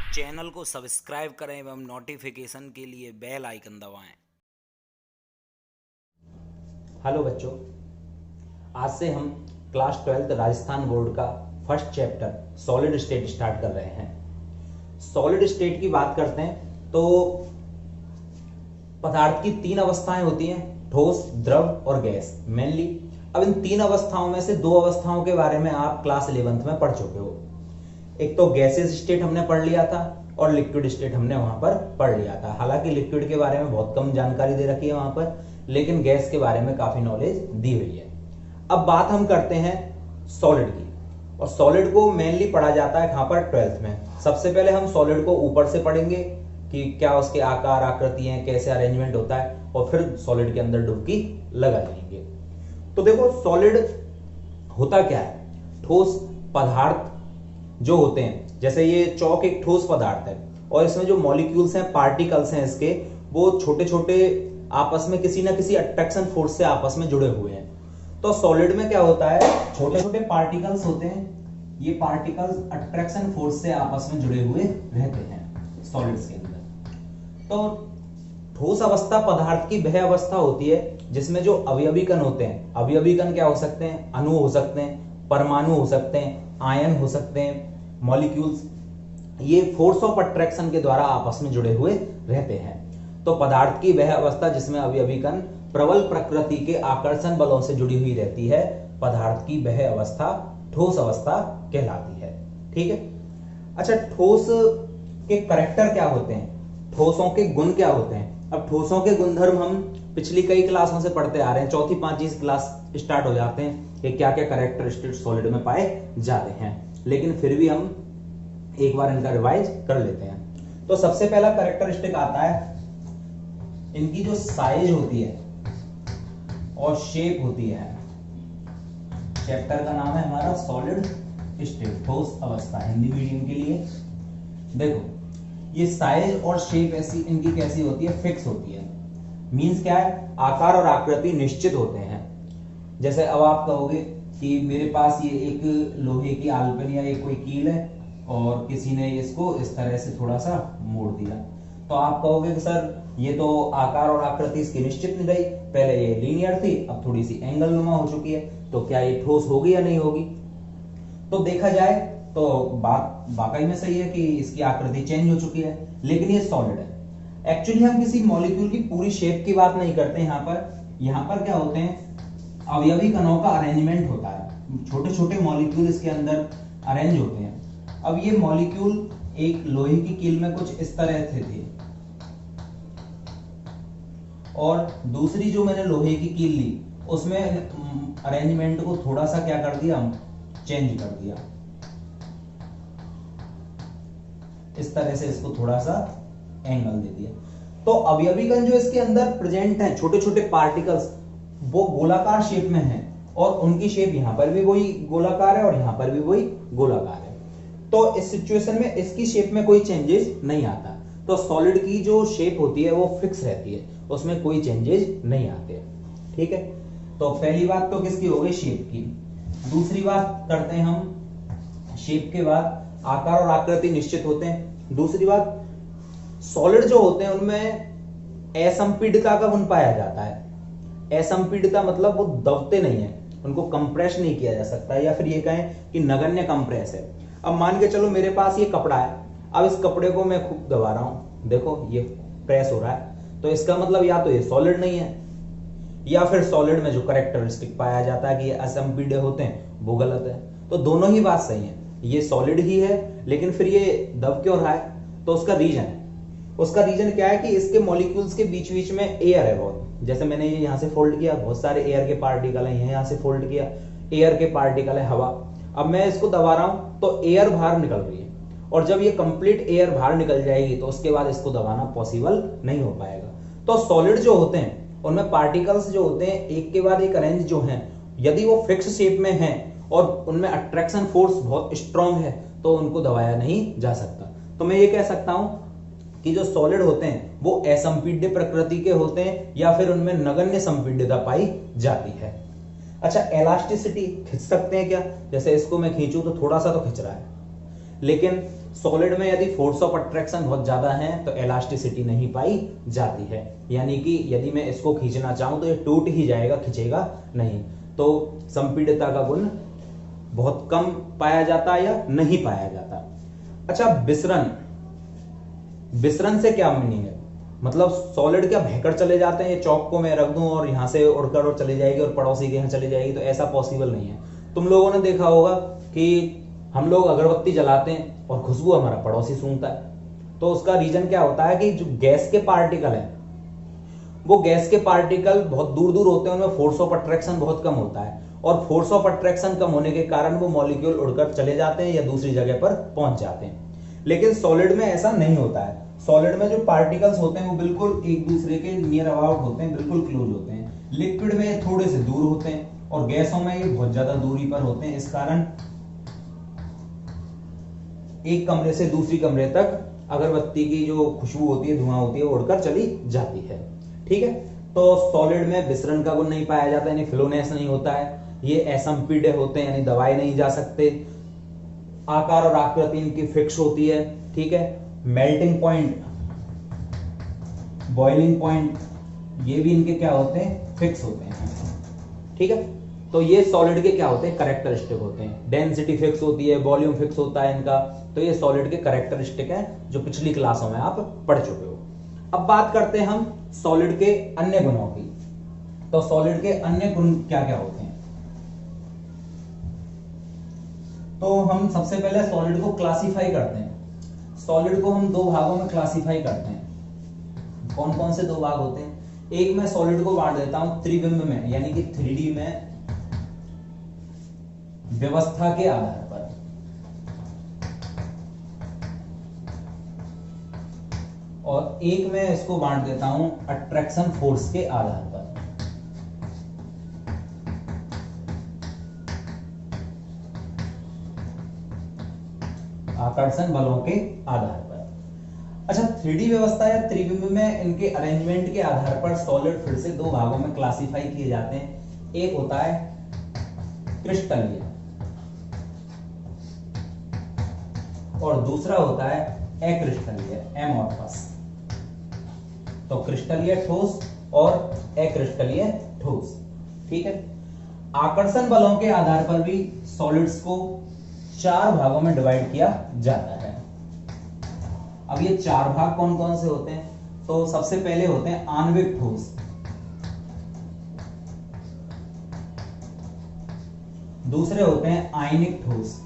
Channel को subscribe करें एवं नोटिफिकेशन के लिए बेल आइकन दबाएं। हेलो बच्चों, आज से हम क्लास 12th राजस्थान बोर्ड का first chapter solid state start कर रहे हैं। सॉलिड स्टेट की बात करते हैं तो पदार्थ की तीन अवस्थाएं होती हैं, ठोस, द्रव और गैस मेनली। अब इन तीन अवस्थाओं में से दो अवस्थाओं के बारे में आप क्लास 11th में पढ़ चुके हो। एक तो गैसेस स्टेट हमने पढ़ लिया था और लिक्विड स्टेट हमने वहां पर पढ़ लिया था। हालांकि लिक्विड के बारे में बहुत कम जानकारी दे रखी है वहां पर, लेकिन गैस के बारे में काफी नॉलेज दी हुई है। अब बात हम करते हैं सॉलिड की, और सॉलिड को मेनली पढ़ा जाता है कहां पर, 12th में। सबसे पहले हम सॉलिड को ऊपर से पढ़ेंगे कि क्या उसके आकार आकृति हैं, कैसे अरेंजमेंट होता है, और फिर सॉलिड के अंदर डुबकी लगा लेंगे। तो देखो सॉलिड होता क्या है, ठोस पदार्थ जो होते हैं, जैसे ये चौक एक ठोस पदार्थ है और इसमें जो मॉलिक्यूल्स हैं, पार्टिकल्स हैं इसके, वो छोटे छोटे आपस में किसी ना किसी अट्रैक्शन फोर्स से आपस में जुड़े हुए हैं। तो सॉलिड में क्या होता है, छोटे छोटे पार्टिकल्स होते हैं, ये पार्टिकल्स अट्रैक्शन फोर्स से आपस में जुड़े हुए रहते हैं सॉलिड्स के अंदर। तो ठोस अवस्था पदार्थ की वह अवस्था होती है जिसमें जो अवयवी कण होते हैं, अवयवी कण क्या हो सकते हैं, अणु हो सकते हैं, परमाणु हो सकते हैं, आयन हो सकते हैं, मॉलिक्यूल्स, ये फोर्स ऑफ अट्रैक्शन के द्वारा आपस में जुड़े हुए रहते हैं। तो पदार्थ की वह अवस्था जिसमें अवयवी कण प्रबल प्रकृति के आकर्षण बलों से जुड़ी हुई रहती है, पदार्थ की वह अवस्था ठोस अवस्था कहलाती है। ठीक है। अच्छा, ठोस के कैरेक्टर क्या होते हैं, ठोसों के गुण क्या होते हैं। अब ठोसों के गुणधर्म हम पिछली कई क्लासों से पढ़ते आ रहे हैं, चौथी पांचवी क्लास स्टार्ट हो जाते हैं कि क्या क्या कैरेक्टरिस्टिक सॉलिड में पाए जाते हैं, लेकिन फिर भी हम एक बार इनका रिवाइज कर लेते हैं। तो सबसे पहला कैरेक्टरिस्टिक आता है, इनकी जो साइज होती है और शेप होती है। चैप्टर का नाम है हमारा सॉलिड स्टेट, ठोस अवस्था, हिंदी मीडियम के लिए। देखो ये साइज और शेप ऐसी इनकी कैसी होती है, फिक्स होती है। मींस क्या है, आकार और आकृति निश्चित होते हैं। जैसे अब आप कहोगे कि मेरे पास ये एक लोहे की आलपन या एक कोई कील है और किसी ने इसको इस तरह से थोड़ा सा मोड़ दिया, तो आप कहोगे कि सर ये तो आकार और आकृति इसकी निश्चित नहीं रही, पहले ये लीनियर थी अब थोड़ी सी एंगल नुमा हो चुकी है, तो क्या ये ठोस होगी या नहीं होगी। तो देखा जाए तो बात वाकई में सही है कि इसकी आकृति चेंज हो चुकी है, लेकिन ये सॉलिड है। एक्चुअली हम किसी मॉलिक्यूल की पूरी शेप की बात नहीं करते यहाँ पर क्या होते हैं, अवयवी कणों का अरेंजमेंट होता है, छोटे छोटे मॉलिक्यूल इसके अंदर अरेंज होते हैं। अब ये मॉलिक्यूल एक लोहे की कील में कुछ इस तरह से थे, और दूसरी जो मैंने लोहे की कील ली उसमें अरेंजमेंट को थोड़ा सा क्या कर दिया, चेंज कर दिया, इस तरह से इसको थोड़ा सा एंगल दे दिया। तो अवयवी कण जो इसके अंदर प्रेजेंट हैं, छोटे छोटे पार्टिकल्स, वो गोलाकार शेप में हैं, और उनकी शेप यहां पर भी वही गोलाकार है और यहां पर भी वही गोलाकार है। तो इस सिचुएशन में इसकी शेप में कोई चेंजेस नहीं आता। तो सॉलिड की जो शेप होती है वो फिक्स रहती है, उसमें कोई चेंजेस नहीं आते। ठीक है। तो पहली बात तो किसकी हो गई, शेप की। दूसरी बात करते हैं हम, शेप के बाद आकार और आकृति निश्चित होते हैं। दूसरी बात, सॉलिड जो होते हैं उनमें असंपीडिता का गुण पाया जाता है। असंपीडिता मतलब वो दबते नहीं है, उनको कंप्रेस नहीं किया जा सकता, या फिर ये कहें कि नगण्य कंप्रेस है। अब मान के चलो मेरे पास ये कपड़ा है, अब इस कपड़े को मैं खूब दबा रहा हूं, देखो ये प्रेस हो रहा है, तो इसका मतलब या तो ये सॉलिड नहीं है, या फिर सॉलिड में जो कैरेक्टरिस्टिक पाया जाता है कि ये असंपीड्य होते हैं वो गलत है। तो दोनों ही बात सही है, ये सॉलिड ही है लेकिन फिर ये दब क्यों रहा है, तो उसका रीजन क्या है कि इसके मॉलिक्यूल्स के बीच बीच में एयर है बहुत। जैसे मैंने ये यहां से फोल्ड किया, बहुत सारे एयर के पार्टिकल हैं, यहां से फोल्ड किया, एयर के पार्टिकल है, हवा। अब मैं इसको दबा रहा हूं तो एयर बाहर निकल रही है, और जब ये कंप्लीट एयर बाहर निकल जाएगी तो उसके बाद इसको दबाना पॉसिबल नहीं हो पाएगा। तो सॉलिड जो होते हैं उनमें पार्टिकल्स जो होते हैं एक के बाद एक अरेंज जो हैं, यदि वो फिक्स शेप में हैं और उनमें अट्रैक्शन फोर्स बहुत स्ट्रांग है तो उनको दबाया नहीं जा सकता। तो मैं ये कह सकता हूं कि जो सॉलिड होते हैं वो असंपीड्य प्रकृति के होते हैं, या फिर उनमें नगण्य संपीड्यता पाई जाती है। अच्छा, इलास्टिसिटी खींच सकते हैं क्या, जैसे इसको मैं खींचूं तो थोड़ा सा तो खिंच रहा है, लेकिन सॉलिड में यदि फोर्स ऑफ अट्रैक्शन बहुत ज्यादा है तो इलास्टिसिटी नहीं पाई जाती है, यानी कि यदि मैं इसको खींचना चाहूं तो ये टूट ही जाएगा, खींचेगा नहीं। तो संपीड़ितता का गुण बहुत कम पाया जाता है या नहीं पाया जाता। अच्छा, विसरण, विसरण से क्या मीनिंग है? मतलब सॉलिड क्या बहकर चले जाते हैं, ये चौक को मैं रख दूं और यहां से उड़कर और चले जाएगी और पड़ोसी के यहां चले जाएगी, तो ऐसा पॉसिबल नहीं है। तुम लोगों ने देखा होगा कि हम लोग अगरबत्ती जलाते हैं और खुशबू हमारा पड़ोसी सूंघता है, तो उसका रीजन क्या होता है कि जो गैस के पार्टिकल हैं, वो गैस के पार्टिकल बहुत दूर दूर होते हैं, उनमें फोर्स ऑफ अट्रैक्शन बहुत कम होता है, और फोर्स ऑफ अट्रैक्शन कम होने के कारण वो मॉलिक्यूल उड़कर चले जाते हैं या दूसरी जगह पर पहुंच जाते हैं। लेकिन सॉलिड में ऐसा नहीं होता है। सॉलिड में जो पार्टिकल्स होते हैं वो बिल्कुल एक दूसरे के नियर अबाउट होते हैं, बिल्कुल क्लोज होते हैं। लिक्विड में ये थोड़े से दूर होते हैं और गैसों में ये बहुत ज्यादा दूरी पर होते हैं। इस कारण एक कमरे से दूसरी कमरे तक अगरबत्ती की जो खुशबू होती है, धुआं होती है, उड़कर चली जाती है। ठीक है, तो सॉलिड में विसरण का गुण नहीं पाया जाता, यानी फ्लोनेस नहीं होता है। ये असंपीड्य होते हैं, यानी दबाए नहीं जा सकते। आकार और आकृति इनकी फिक्स होती है। ठीक है, मेल्टिंग पॉइंट, बॉइलिंग पॉइंट, ये भी इनके क्या होते हैं? फिक्स होते हैं। ठीक है, तो ये सॉलिड के क्या होते हैं? कैरेक्टरिस्टिक होते हैं। डेंसिटी फिक्स होती है, वॉल्यूम फिक्स होता है इनका, तो ये सॉलिड के कैरेक्टरिस्टिक हैं जो पिछली क्लासों में आप पढ़ चुके हो। अब बात करते हैं हम सॉलिड के अन्य गुणों की। तो सॉलिड के अन्य गुण क्या क्या होते हैं? तो हम सबसे पहले सॉलिड को क्लासिफाई करते हैं। सॉलिड को हम दो भागों में क्लासिफाई करते हैं। कौन कौन से दो भाग होते हैं? एक मैं सॉलिड को बांट देता हूं त्रिबिंब में, यानी कि 3D में व्यवस्था के आधार पर, और एक मैं इसको बांट देता हूं अट्रैक्शन फोर्स के आधार पर। आकर्षण बलों के आधार पर। अच्छा, 3D व्यवस्था या त्रिबिंब में इनके अरेंजमेंट के आधार पर सॉलिड फिर से दो भागों में क्लासिफाई किए जाते हैं। एक होता है क्रिस्टलीय और दूसरा होता है अक्रिस्टलीय, एमॉर्फस। तो क्रिस्टलीय ठोस और अक्रिस्टलीय ठोस। ठीक है, आकर्षण बलों के आधार पर भी सॉलिड्स को चार भागों में डिवाइड किया जाता है। अब ये चार भाग कौन कौन से होते हैं? तो सबसे पहले होते हैं आणविक ठोस, दूसरे होते हैं आयनिक ठोस,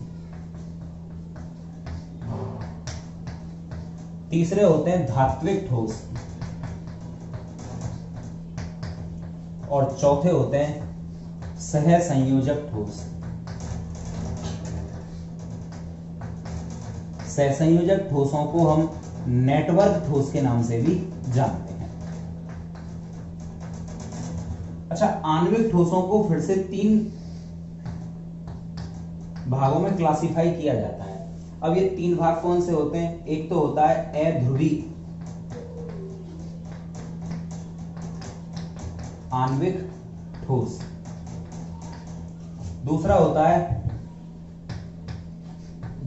तीसरे होते हैं धात्विक ठोस, और चौथे होते हैं सहसंयोजक ठोस। सहसंयोजक ठोसों को हम नेटवर्क ठोस के नाम से भी जानते हैं। अच्छा, आणविक ठोसों को फिर से तीन भागों में क्लासिफाई किया जाता है। अब ये तीन भाग कौन से होते हैं? एक तो होता है अध्रुवी आणविक ठोस, दूसरा होता है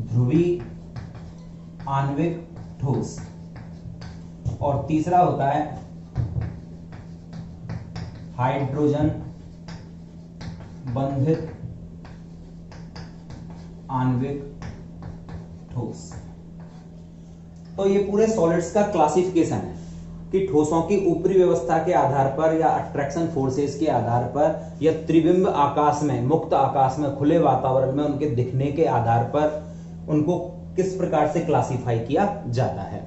ध्रुवी आणविक ठोस, और तीसरा होता है हाइड्रोजन बंधित आणविक ठोस। तो ये पूरे सॉलिड्स का क्लासिफिकेशन है कि ठोसों की ऊपरी व्यवस्था के आधार पर या अट्रैक्शन फोर्सेस के आधार पर या त्रिबिंब आकाश में, मुक्त आकाश में, खुले वातावरण में उनके दिखने के आधार पर उनको किस प्रकार से क्लासिफाई किया जाता है।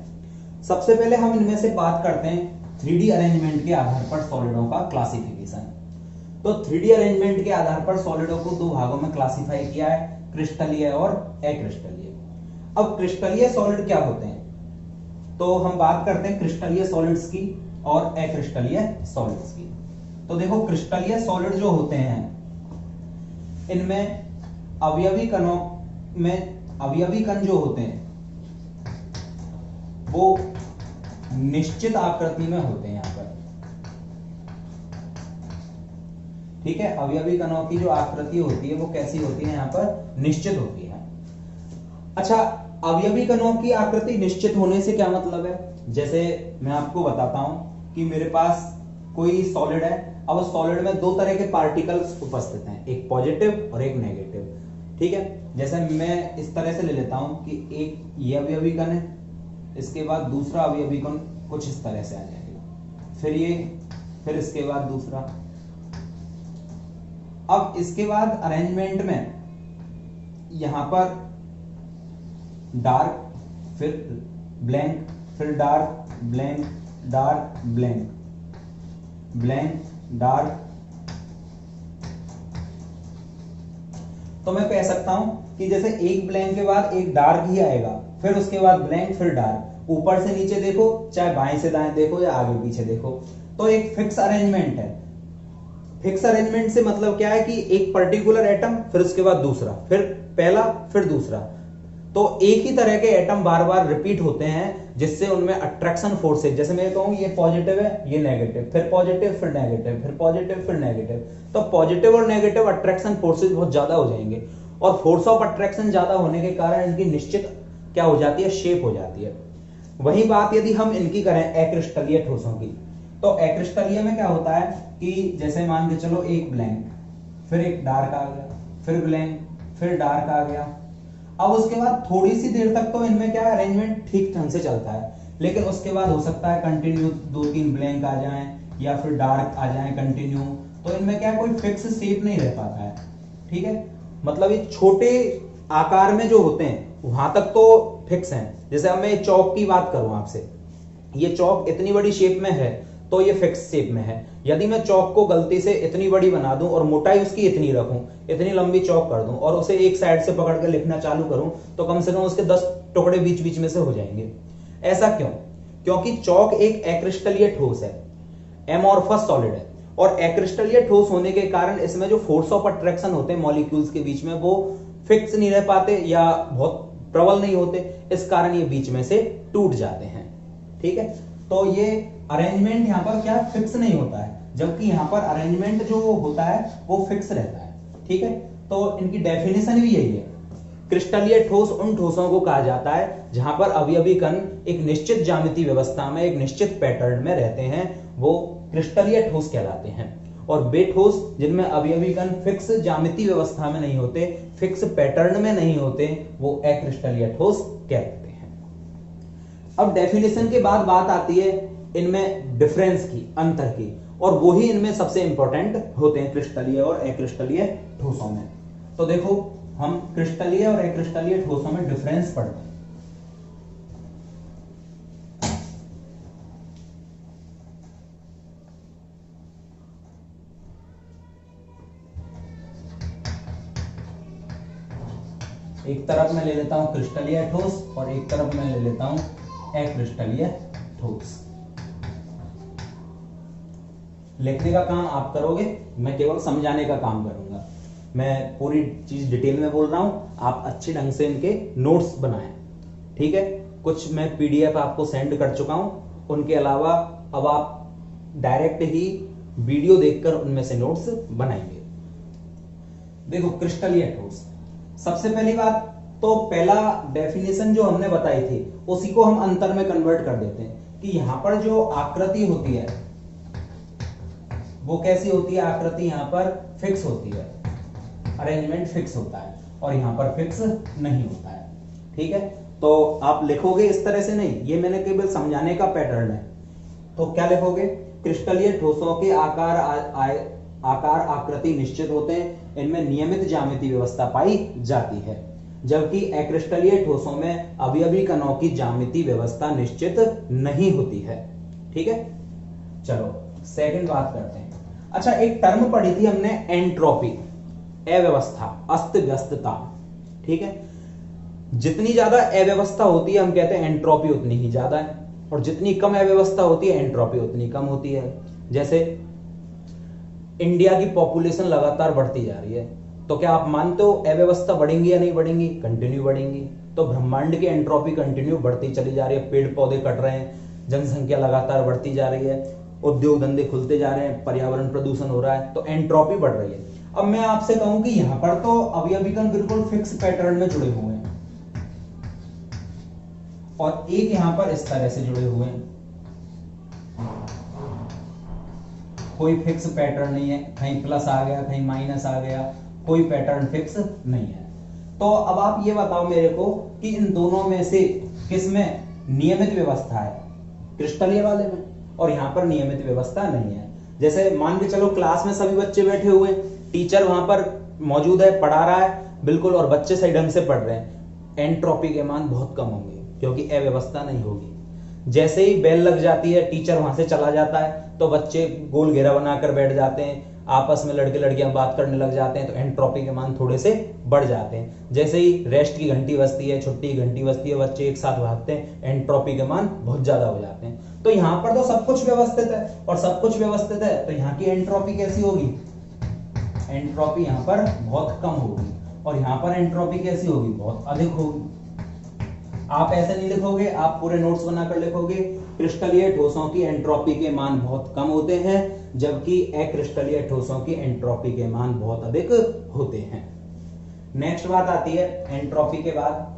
सबसे पहले हम इनमें से बात करते हैं 3D अरेंजमेंट के आधार पर सॉलिडों का क्लासिफिकेशन। तो 3D अरेंजमेंट के आधार पर सॉलिडों को दो भागों में क्लासिफाई किया है, क्रिस्टलीय और अक्रिस्टलीय। अब क्रिस्टलीय सॉलिड क्या होते हैं? तो हम बात करते हैं क्रिस्टलीय सॉलिड्स की और अक्रिस्टलीय सॉलिड्स की। तो देखो, क्रिस्टलीय सॉलिड जो होते हैं इनमें अवयवी कणों में अवयवी कण जो होते हैं वो निश्चित आकृति में होते हैं यहां पर। ठीक है, अवयवी कणों की जो आकृति होती है वो कैसी होती है? यहां पर निश्चित होती है। अच्छा, अवयवी कणों की आकृति निश्चित होने से क्या मतलब है, जैसे मैं आपको बताता हूं कि मेरे पास कोई सॉलिड है। अब सॉलिड में दो तरह के पार्टिकल्स उपस्थित हैं, एक पॉजिटिव और एक नेगेटिव। ठीक है, जैसे मैं इस तरह से ले लेता हूं कि एक ये अवयवी कण है, इसके बाद दूसरा अवयवी कण कुछ इस तरह से आ जाएगा, फिर ये, फिर इसके बाद दूसरा। अब इसके बाद अरेंजमेंट में यहां पर डार्क, फिर ब्लैंक, फिर dark, blank, dark, blank, blank, dark. तो मैं कह सकता हूं कि जैसे एक ब्लैंक के बाद एक डार्क ही आएगा, फिर उसके बाद ब्लैंक, फिर डार्क। ऊपर से नीचे देखो, चाहे बाएं से दाएं देखो या आगे पीछे देखो, तो एक फिक्स अरेंजमेंट है। फिक्स अरेंजमेंट से मतलब क्या है कि एक पर्टिकुलर एटम, फिर उसके बाद दूसरा, फिर पहला, फिर दूसरा। तो एक ही तरह के एटम बार बार रिपीट होते हैं, जिससे उनमें अट्रैक्शन फोर्सेज, जैसे मैं कहूं ये पॉजिटिव है, ये नेगेटिव, फिर पॉजिटिव, फिर नेगेटिव, फिर पॉजिटिव, फिर नेगेटिव। तो पॉजिटिव और नेगेटिव अट्रैक्शन फोर्सेज बहुत ज्यादा हो जाएंगे, और फोर्स ऑफ अट्रैक्शन ज्यादा होने के कारण इनकी निश्चित क्या हो जाती है, शेप हो जाती है। वही बात यदि हम इनकी करें अक्रिस्टलीय ठोसों की, तो अक्रिस्टलीय में क्या होता है कि जैसे मान के चलो एक ब्लैंक, फिर एक डार्क आ गया, फिर ब्लैंक, फिर डार्क आ गया। अब उसके बाद थोड़ी सी देर तक तो इनमें क्या अरेंजमेंट ठीक ढंग से चलता है, लेकिन उसके बाद हो सकता है कंटिन्यू 2-3 ब्लैंक आ जाएं या फिर डार्क आ जाएं कंटिन्यू, तो इनमें क्या कोई फिक्स शेप नहीं रह पाता है। ठीक है, मतलब ये छोटे आकार में जो होते हैं वहां तक तो फिक्स हैं। जैसे अब मैं चौक की बात करूं आपसे, ये चौक इतनी बड़ी शेप में है तो ये फिक्स शेप में है। यदि मैं चौक को गलती से इतनी बड़ी बना दूं और मोटाई उसकी इतनी रखूं, इतनी लंबी चौक कर दूं और उसे एक साइड से पकड़ कर लिखना चालू करूं, तो कम से कम उसके 10 टुकड़े बीच बीच में से हो जाएंगे। ऐसा क्यों? क्योंकि चौक एक अक्रिस्टलीय ठोस है, एमॉर्फस सॉलिड है, और अक्रिस्टलीय ठोस होने के कारण इसमें जो फोर्स ऑफ अट्रैक्शन होते हैं मॉलिक्यूल्स के बीच में, वो फिक्स नहीं रह पाते या बहुत प्रबल नहीं होते, इस कारण ये बीच में से टूट जाते हैं। ठीक है, तो ये अरेंजमेंट यहां पर क्या फिक्स नहीं होता है, जबकि यहां पर अरेंजमेंट जो होता है वो फिक्स रहता है। ठीक है, तो इनकी डेफिनेशन भी यही है। क्रिस्टलीय ठोस उन ठोसों को कहा जाता है जहां पर अवयवी कण एक निश्चित ज्यामितीय व्यवस्था में, एक निश्चित पैटर्न में रहते हैं, वो क्रिस्टलीय ठोस कहलाते हैं। और वे ठोस जिनमें अवयवी कण फिक्स ज्यामितीय व्यवस्था में नहीं होते, फिक्स पैटर्न में नहीं होते, वो अक्रिस्टलीय ठोस कहलाते हैं। अब डेफिनेशन के बाद बात आती है इनमें डिफरेंस की, अंतर की, और वो ही इनमें सबसे इंपॉर्टेंट होते हैं क्रिस्टलीय और अक्रिस्टलीय ठोसों में। तो देखो, हम क्रिस्टलीय और अक्रिस्टलीय ठोसों में डिफरेंस पढ़ते हैं। एक तरफ मैं ले लेता हूं क्रिस्टलीय ठोस और एक तरफ मैं ले लेता हूं अक्रिस्टलीय ठोस। लिखने का काम आप करोगे, मैं केवल समझाने का काम करूंगा। मैं पूरी चीज डिटेल में बोल रहा हूं, आप अच्छे ढंग से इनके नोट्स बनाएं। ठीक है, कुछ मैं पीडीएफ आपको सेंड कर चुका हूं, उनके अलावा अब आप डायरेक्ट ही वीडियो देखकर उनमें से नोट्स बनाएंगे। देखो, क्रिस्टलीय ठोस, सबसे पहली बात तो पहला डेफिनेशन जो हमने बताई थी उसी को हम अंतर में कन्वर्ट कर देते हैं कि यहां पर जो आकृति होती है वो कैसी होती है, आकृति यहां पर फिक्स होती है, अरेंजमेंट फिक्स होता है, और यहां पर फिक्स नहीं होता है। ठीक है, तो आप लिखोगे इस तरह से नहीं, ये मैंने केवल समझाने का पैटर्न है। तो क्या लिखोगे, क्रिस्टलीय ठोसों के आकार आकृति निश्चित होते हैं, इनमें नियमित ज्यामितीय व्यवस्था पाई जाती है, जबकि अक्रिस्टलीय ठोसों में अवयवी कणों की ज्यामितीय व्यवस्था निश्चित नहीं होती है। ठीक है, चलो सेकंड बात करते हैं। अच्छा, एक टर्म पढ़ी थी हमने एंट्रोपी, अव्यवस्था, अस्त व्यस्तता। ठीक है, जितनी ज्यादा अव्यवस्था होती है हम कहते हैं एंट्रोपी उतनी ही ज्यादा है, और जितनी कम अव्यवस्था होती है एंट्रोपी उतनी कम होती है। जैसे इंडिया की पॉपुलेशन लगातार बढ़ती जा रही है, तो क्या आप मानते हो अव्यवस्था बढ़ेंगी या नहीं बढ़ेंगी? कंटिन्यू बढ़ेंगी। तो ब्रह्मांड की एंट्रोपी कंटिन्यू बढ़ती चली जा रही है, पेड़ पौधे कट रहे हैं, जनसंख्या लगातार बढ़ती जा रही है, उद्योग धंधे खुलते जा रहे हैं, पर्यावरण प्रदूषण हो रहा है, तो एंट्रोपी बढ़ रही है। अब मैं आपसे कहूं कि यहां पर तो अवयवी कण बिल्कुल फिक्स पैटर्न में जुड़े हुए हैं, और एक यहां पर इस तरह से जुड़े हुए हैं, कोई फिक्स पैटर्न नहीं है, कहीं प्लस आ गया कहीं माइनस आ गया, कोई पैटर्न फिक्स नहीं है। तो अब आप ये बताओ मेरे को कि इन दोनों में से किस में नियमित व्यवस्था है? क्रिस्टलीय वाले में, और यहां पर नियमित व्यवस्था नहीं है। जैसे मान के चलो क्लास में सभी बच्चे बैठे हुए, टीचर वहां पर मौजूद है, पढ़ा रहा है बिल्कुल, और बच्चे सही ढंग से पढ़ रहे हैं, एंट्रोपी के मान बहुत कम होंगे क्योंकि अव्यवस्था नहीं होगी। जैसे ही बेल लग जाती है, टीचर वहां से चला जाता है, तो बच्चे गोल घेरा बनाकर बैठ जाते हैं, आपस में लड़के लड़कियां बात करने लग जाते हैं, तो एंट्रोपी के मान थोड़े से बढ़ जाते हैं। जैसे ही रेस्ट की घंटी बजती है, छुट्टी की घंटी बजती है, बच्चे एक साथ भागते हैं, एंट्रोपी के मान बहुत ज्यादा हो जाते हैं। तो यहाँ पर तो सब कुछ व्यवस्थित है, और सब कुछ व्यवस्थित है तो यहाँ की एंट्रोपी कैसी होगी? एंट्रोपी यहाँ पर बहुत कम होगी, और यहाँ पर एंट्रोपी कैसी होगी? बहुत अधिक होगी। आप ऐसे नहीं लिखोगे, आप पूरे नोट्स बनाकर लिखोगे क्रिस्टलीय ठोसों की एंट्रोपी के मान बहुत कम होते हैं, जबकि अक्रिस्टलीय ठोसों की एंट्रोपी के मान बहुत अधिक होते हैं। नेक्स्ट बात आती है एंट्रोपी के बाद।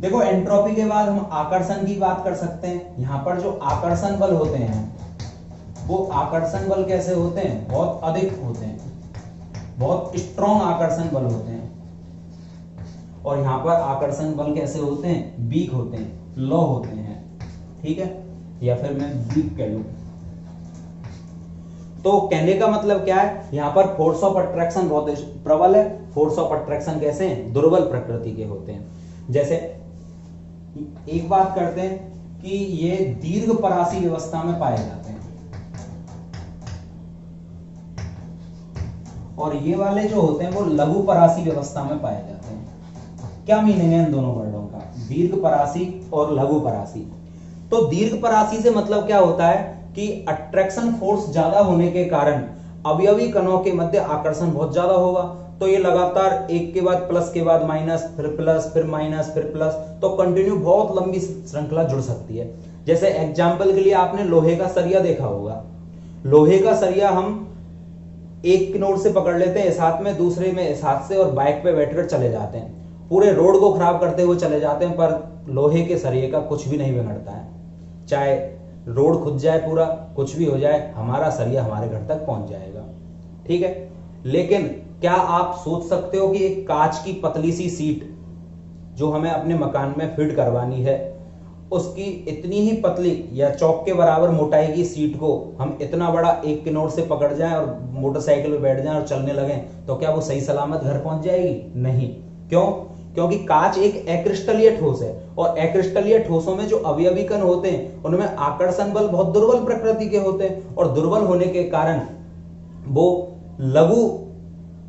देखो एंट्रोपी के बाद हम आकर्षण की बात कर सकते हैं। यहां पर जो आकर्षण बल होते हैं, वो आकर्षण बल कैसे होते हैं? बहुत अधिक होते हैं, बहुत स्ट्रॉन्ग आकर्षण बल होते हैं। और यहां पर आकर्षण बल कैसे होते हैं? वीक होते हैं, लो होते हैं, ठीक है, या फिर मैं वीक कह लूं। तो कहने का मतलब क्या है? यहां पर फोर्स ऑफ अट्रैक्शन बहुत प्रबल है। फोर्स ऑफ अट्रैक्शन कैसे हैं? दुर्बल प्रकृति के होते हैं। जैसे एक बात करते हैं कि ये दीर्घ परासी व्यवस्था में पाए जाते हैं, और ये वाले जो होते हैं वो लघु परासी व्यवस्था में पाए जाते हैं। क्या मीनिंग है इन दोनों वर्डों का? दीर्घ परासी और लघु परासी। तो दीर्घ परासी से मतलब क्या होता है कि अट्रैक्शन फोर्स ज्यादा होने के कारण अवयवी कणों के मध्य आकर्षण बहुत ज्यादा होगा। तो ये लगातार एक के बाद प्लस के बाद माइनस, फिर प्लस, फिर माइनस, फिर प्लस, तो कंटिन्यू बहुत लंबी श्रृंखला जुड़ सकती है। जैसे एग्जाम्पल के लिए आपने लोहे का सरिया देखा होगा। लोहे का सरिया हम एक नोट से पकड़ लेते हैं इस हाथ में, दूसरे में इस हाथ से, और बाइक पे बैठकर चले जाते हैं, पूरे रोड को खराब करते हुए चले जाते हैं, पर लोहे के सरिये का कुछ भी नहीं बिगड़ता है। चाहे रोड खुद जाए, पूरा कुछ भी हो जाए, हमारा सरिया हमारे घर तक पहुंच जाएगा, ठीक है। लेकिन क्या आप सोच सकते हो कि एक कांच की पतली सी सीट जो हमें अपने मकान में फिट करवानी है, उसकी इतनी ही पतली या चौक के बराबर मोटाई की सीट को हम इतना बड़ा एक के नोट से पकड़ जाएं और मोटरसाइकिल में बैठ जाएं और चलने लगें, तो क्या वो सही सलामत घर पहुंच जाएगी? नहीं। क्यों? क्योंकि कांच एक अक्रिस्टलीय ठोस है, और अक्रिस्टलीय ठोसों में जो अवयवी कण होते हैं उनमें आकर्षण बल बहुत दुर्बल प्रकृति के होते हैं, और दुर्बल होने के कारण वो लघु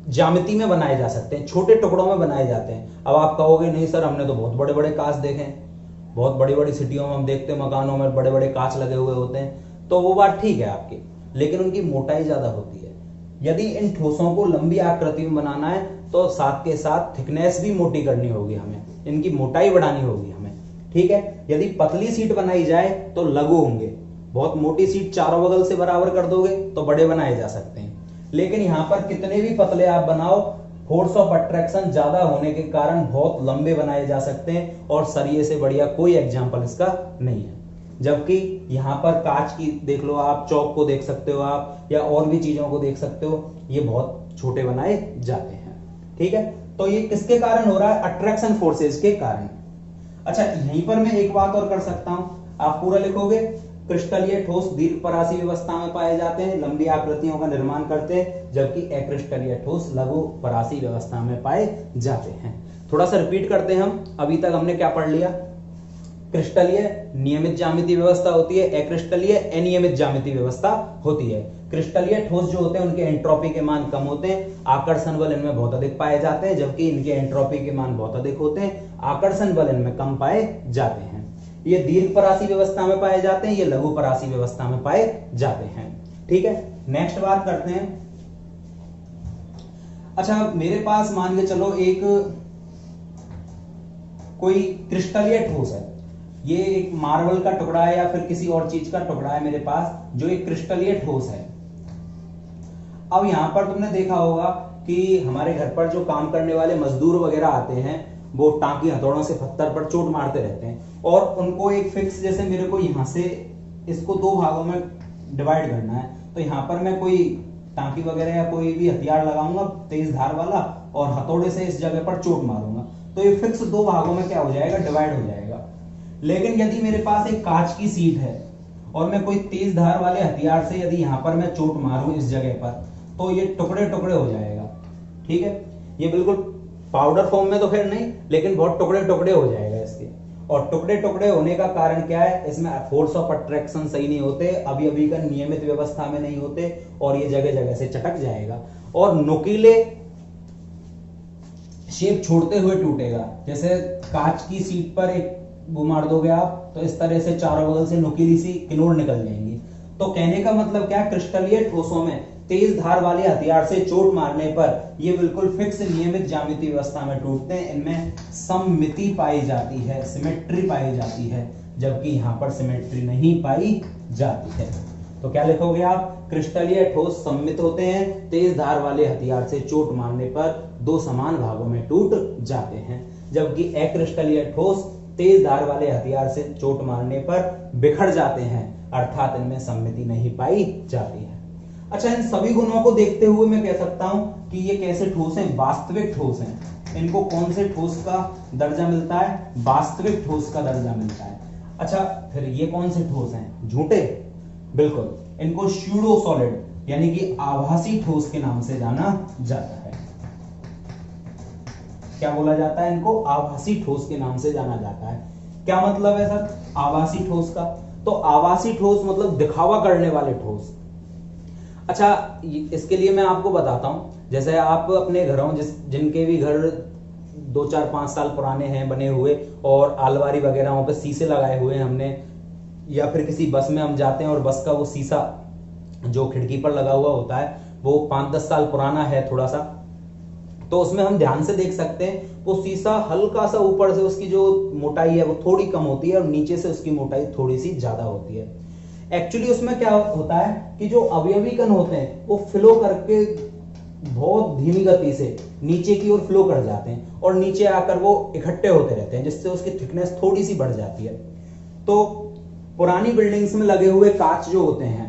ज्यामिति में बनाए जा सकते हैं, छोटे टुकड़ों में बनाए जाते हैं। अब आप कहोगे नहीं सर, हमने तो बहुत बड़े बड़े कांच देखे हैं, बहुत बड़ी बड़ी सिटियों में हम देखते हैं मकानों में बड़े बड़े कांच लगे हुए होते हैं। तो वो बात ठीक है आपकी, लेकिन उनकी मोटाई ज्यादा होती है। यदि इन ठोसों को लंबी आकृति में बनाना है तो साथ के साथ थिकनेस भी मोटी करनी होगी, हमें इनकी मोटाई बढ़ानी होगी हमें, ठीक है। यदि पतली सीट बनाई जाए तो लघु होंगे, बहुत मोटी सीट चारों बगल से बराबर कर दोगे तो बड़े बनाए जा सकते हैं। लेकिन यहां पर कितने भी पतले आप बनाओ, फोर्स ऑफ अट्रैक्शन ज्यादा होने के कारण बहुत लंबे बनाए जा सकते हैं, और सरिये से बढ़िया कोई एग्जाम्पल इसका नहीं है। जबकि यहां पर कांच की देख लो आप, चौक को देख सकते हो आप, या और भी चीजों को देख सकते हो, ये बहुत छोटे बनाए जाते हैं, ठीक है। तो ये किसके कारण हो रहा है? अट्रैक्शन फोर्सेस के कारण। अच्छा, यहीं पर मैं एक बात और कर सकता हूं, आप पूरा लिखोगे क्रिस्टलीय ठोस दीर्घ परासी व्यवस्था में पाए जाते हैं, लंबी आकृतियों का निर्माण करते हैं, जबकि अक्रिस्टलीय ठोस लघु परासी व्यवस्था में पाए जाते हैं। थोड़ा सा रिपीट करते हैं हम, अभी तक हमने क्या पढ़ लिया? क्रिस्टलीय नियमित ज्यामिति व्यवस्था होती है, अक्रिस्टलीय अनियमित ज्यामिति व्यवस्था होती है। क्रिस्टलीय ठोस जो होते हैं उनके एंट्रोपी के मान कम होते हैं, आकर्षण बल इनमें बहुत अधिक पाए जाते हैं, जबकि इनके एंट्रोपी के मान बहुत अधिक होते हैं, आकर्षण बल इनमें कम पाए जाते हैं। ये दीर्घ परासी व्यवस्था में पाए जाते हैं, ये लघु परासी व्यवस्था में पाए जाते हैं, ठीक है। नेक्स्ट बात करते हैं। अच्छा, मेरे पास मान के चलो एक कोई क्रिस्टलीय ठोस है, ये एक मार्बल का टुकड़ा है या फिर किसी और चीज का टुकड़ा है मेरे पास, जो एक क्रिस्टलीय ठोस है। अब यहां पर तुमने देखा होगा कि हमारे घर पर जो काम करने वाले मजदूर वगैरह आते हैं, वो टांकी हथौड़ों से पत्थर पर चोट मारते रहते हैं और उनको एक फिक्स, जैसे मेरे को यहाँ से इसको दो भागों में डिवाइड करना है, तो यहाँ पर मैं कोई टांकी वगैरह या कोई भी हथियार लगाऊंगा तेज धार वाला और हथौड़े से इस जगह पर चोट मारूंगा, तो ये फिक्स दो भागों में क्या हो जाएगा, डिवाइड हो जाएगा। लेकिन यदि मेरे पास एक कांच की सीट है और मैं कोई तेज धार वाले हथियार से यदि यहाँ पर मैं चोट मारूं इस जगह पर, तो ये टुकड़े टुकड़े हो जाएगा। ठीक है, ये बिल्कुल पाउडर फॉर्म में तो खैर नहीं, लेकिन बहुत टुकड़े टुकड़े हो जाएगा इसके। और टुकड़े टुकड़े होने का कारण क्या है, इसमें फोर्स ऑफ अट्रैक्शन सही नहीं होते, अभी अभी का नियमित व्यवस्था में नहीं होते और ये जगह जगह से चटक जाएगा और नुकीले शेप छोड़ते हुए टूटेगा। जैसे कांच की सीट पर एक वो मार दोगे आप, तो इस तरह से चारों बगल से नुकीली सी किनोर निकल जाएंगी। तो कहने का मतलब क्या, क्रिस्टलीय ठोसों में तेज धार वाले हथियार से चोट मारने पर ये बिल्कुल फिक्स नियमित ज्यामितीय व्यवस्था में टूटते हैं, इनमें सममिति पाई जाती है, सिमेट्री पाई जाती है, जबकि यहाँ पर सिमेट्री नहीं पाई जाती है। तो क्या लिखोगे आप, क्रिस्टलीय ठोस सममित होते हैं, तेज धार वाले हथियार से चोट मारने पर दो समान भागों में टूट जाते हैं, जबकि अक्रिस्टलीय ठोस तेज धार वाले हथियार से चोट मारने पर बिखर जाते हैं, अर्थात इनमें सममिति नहीं पाई जाती है। अच्छा, इन सभी गुणों को देखते हुए मैं कह सकता हूं कि ये कैसे ठोस हैं, वास्तविक ठोस हैं। इनको कौन से ठोस का दर्जा मिलता है, वास्तविक ठोस का दर्जा मिलता है। अच्छा, फिर ये कौन से ठोस हैं, झूठे? बिल्कुल, इनको स्यूडो सॉलिड यानी कि आभासी ठोस के नाम से जाना जाता है। क्या बोला जाता है इनको, आभासी ठोस के नाम से जाना जाता है। क्या मतलब है सर आभासी ठोस का? तो आभासी ठोस मतलब दिखावा करने वाले ठोस। अच्छा, इसके लिए मैं आपको बताता हूं, जैसे आप अपने घरों जिनके भी घर 2 4 5 साल पुराने हैं बने हुए और आलमारी वगैरह पे शीशे लगाए हुए हैं हमने, या फिर किसी बस में हम जाते हैं और बस का वो शीशा जो खिड़की पर लगा हुआ होता है वो 5-10 साल पुराना है थोड़ा सा, तो उसमें हम ध्यान से देख सकते हैं वो शीशा हल्का सा ऊपर से उसकी जो मोटाई है वो थोड़ी कम होती है और नीचे से उसकी मोटाई थोड़ी सी ज्यादा होती है। एक्चुअली उसमें क्या होता है कि जो अवयवी कण होते हैं वो फ्लो करके बहुत धीमी गति से नीचे की ओर फ्लो कर जाते हैं और नीचे आकर वो इकट्ठे होते रहते हैं, जिससे उसकी थिकनेस थोड़ी सी बढ़ जाती है। तो पुरानी बिल्डिंग्स में लगे हुए कांच जो होते हैं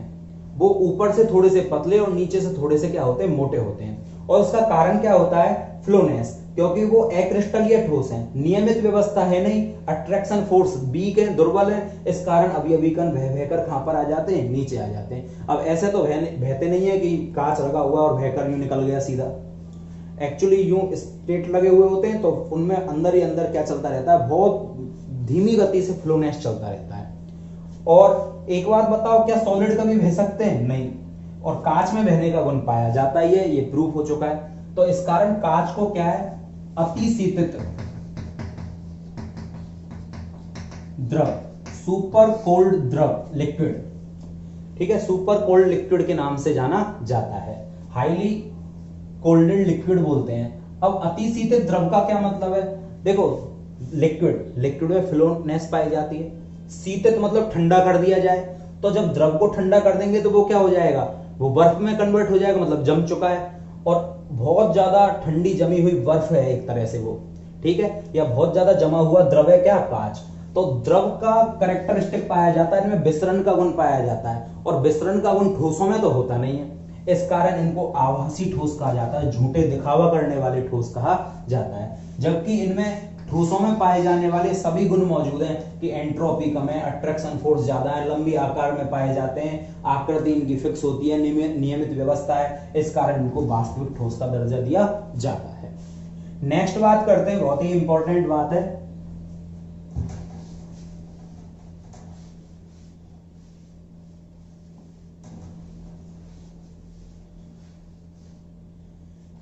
वो ऊपर से थोड़े से पतले और नीचे से थोड़े से क्या होते हैं, मोटे होते हैं। और उसका कारण क्या होता है, फ्लोनेस, क्योंकि वो अक्रिस्टलीय ठोस है, नियमित व्यवस्था है नहीं, अट्रैक्शन फोर्स वीक है, दुर्बल है, इस कारण अभी अभी कण बहकर कहां पर आ जाते हैं, नीचे आ जाते हैं। अब ऐसे तो बहते नहीं है कि कांच लगा हुआ और बहकर यूं निकल गया सीधा। एक्चुअली यूं स्ट्रेट लगे हुए होते हैं तो उनमें अंदर ही अंदर क्या चलता रहता है, बहुत धीमी गति से फ्लोनेस चलता रहता है। और एक बात बताओ, क्या सॉलिड कभी बह सकते हैं? नहीं। और कांच में बहने का गुण पाया जाता ही है, ये प्रूफ हो चुका है। तो इस कारण कांच को क्या है, अतिशीतित द्रव, सुपर कोल्ड द्रव, लिक्विड, ठीक है, सुपर कोल्ड लिक्विड के नाम से जाना जाता है, हाईली कोल्डेड लिक्विड बोलते हैं। अब अतिशीतित द्रव का क्या मतलब है, देखो लिक्विड में फ्लोनेस पाई जाती है, शीतित मतलब ठंडा कर दिया जाए, तो जब द्रव को ठंडा कर देंगे तो वो क्या हो जाएगा, वो बर्फ में कन्वर्ट हो जाएगा, मतलब जम चुका है और बहुत ज्यादा ठंडी जमी हुई बर्फ है एक तरह से वो, ठीक है, या बहुत ज्यादा जमा हुआ द्रव है क्या, कांच। तो द्रव का कैरेक्टरिस्टिक पाया जाता है, इनमें विसरण का गुण पाया जाता है और विसरण का गुण ठोसों में तो होता नहीं है, इस कारण इनको आभासी ठोस कहा जाता है, झूठे दिखावा करने वाले ठोस कहा जाता है। जबकि इनमें ठोसों में पाए जाने वाले सभी गुण मौजूद हैं कि एंट्रोपी कम है, अट्रैक्शन फोर्स ज्यादा है, लंबी आकार में पाए जाते हैं, आकृति इनकी फिक्स होती है, नियमित व्यवस्था है, इस कारण इनको वास्तविक ठोस का दर्जा दिया जाता है। नेक्स्ट बात करते हैं, बहुत ही इंपॉर्टेंट बात है,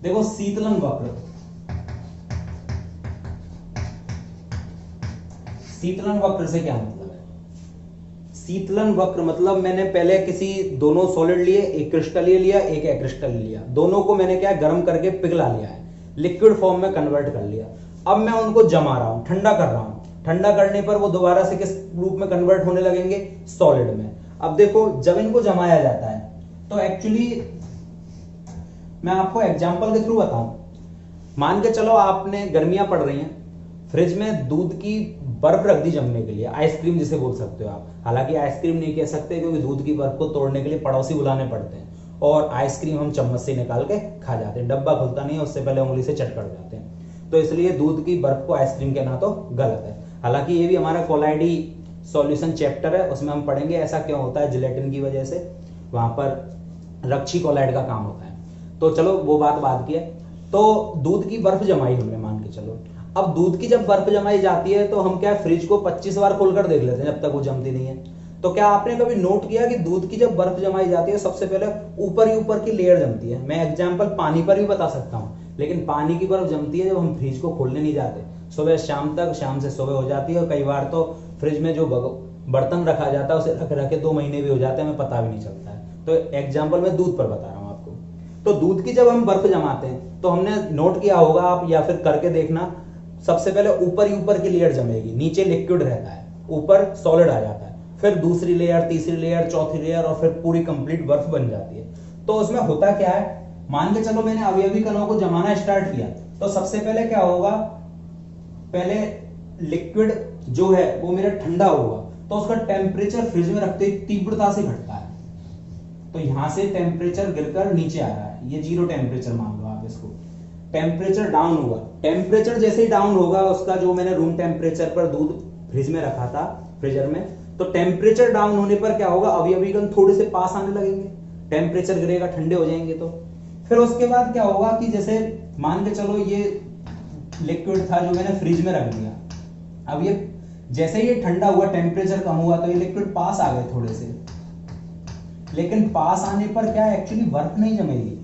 देखो शीतलन वक्र। शीतलन वक्र से क्या मतलब है, शीतलन वक्र मतलब मैंने पहले किसी दोनों सॉलिड लिए, एक क्रिस्टलीय लिया एक अक्रिस्टलीय लिया, दोनों को मैंने क्या गर्म करके पिघला लिया है, लिक्विड फॉर्म में कन्वर्ट कर लिया। अब मैं उनको जमा रहा हूं, ठंडा कर रहा हूं, ठंडा करने पर वो दोबारा से किस रूप में कन्वर्ट होने लगेंगे, सॉलिड में। अब देखो जब इनको जमाया जाता है तो एक्चुअली मैं आपको एग्जांपल के थ्रू बताऊं, मान के चलो आपने गर्मियां पड़ रही हैं फ्रिज में दूध की बर्फ रख दी जमने के लिए, आइसक्रीम जिसे बोल सकते हो आप। हालांकि आइसक्रीम नहीं कह सकते क्योंकि दूध की बर्फ को तोड़ने के लिए पड़ोसी बुलाने पड़ते हैं, और आइसक्रीम हम चम्मच से निकाल के खा जाते हैं, डब्बा खुलता नहीं है, उससे पहले उंगली से चट कर जाते हैं। तो इसलिए दूध की बर्फ को आइसक्रीम कहना तो गलत है। हालांकि ये भी हमारा कोलाइडी सॉल्यूशन चैप्टर है, उसमें हम पढ़ेंगे ऐसा क्यों होता है, जिलेटिन की वजह से वहां पर रक्षी कोलाइड का काम होता है। तो चलो वो बात की है। तो दूध की बर्फ जमाई हमने, मान के चलो। अब दूध की जब बर्फ जमाई जाती है तो हम क्या फ्रिज को 25 बार खोलकर देख लेते हैं जब तक वो जमती नहीं है। तो क्या आपने कभी नोट किया कि दूध की जब बर्फ जमाई जाती है सबसे पहले ऊपर ही ऊपर की लेयर जमती है। मैं एग्जांपल पानी पर भी बता सकता हूं, लेकिन पानी की बर्फ जमती है जब हम फ्रिज को खोलने नहीं जाते, सुबह शाम तक, शाम से सुबह हो जाती है। और कई बार तो फ्रिज में जो बर्तन रखा जाता है उसे रख रखे 2 महीने भी हो जाते हैं, हमें पता भी नहीं चलता है। तो एग्जाम्पल मैं दूध पर बता रहा हूं आपको। तो दूध की जब हम बर्फ जमाते हैं तो हमने नोट किया होगा आप, या फिर करके देखना, सबसे पहले ऊपर ही ऊपर की लेयर जमेगी, नीचे लिक्विड रहता है, ऊपर सॉलिड आ जाता है, फिर दूसरी लेयर, तीसरी लेयर, चौथी लेयर, और फिर पूरी कंप्लीट बर्फ बन जाती है। तो उसमें होता क्या है, मान के चलो मैंने अभी कणों को जमाना स्टार्ट किया, तो सबसे पहले क्या होगा, पहले लिक्विड जो है वो मेरा ठंडा होगा, तो उसका टेम्परेचर फ्रिज में रखते ही तीव्रता से घटता है। तो यहां से टेम्परेचर गिरकर नीचे आ रहा है, ये 0 टेम्परेचर मान लो आप इसको। टेम्परेचर डाउन हुआ, टेम्परेचर जैसे ही डाउन होगा उसका, जो मैंने रूम टेम्परेचर पर दूध फ्रिज में रखा था फ्रीजर में, तो टेम्परेचर डाउन होने पर क्या होगा, अवयवी कण थोड़े से पास आने लगेंगे, टेम्परेचर गिरेगा, ठंडे हो जाएंगे। तो फिर उसके बाद क्या होगा कि जैसे मान के चलो ये लिक्विड था जो मैंने फ्रिज में रख दिया, अब ये जैसे ही ये ठंडा हुआ, टेम्परेचर कम हुआ, तो ये लिक्विड पास आ गए थोड़े से, लेकिन पास आने पर क्या एक्चुअली बर्फ नहीं जमेगी,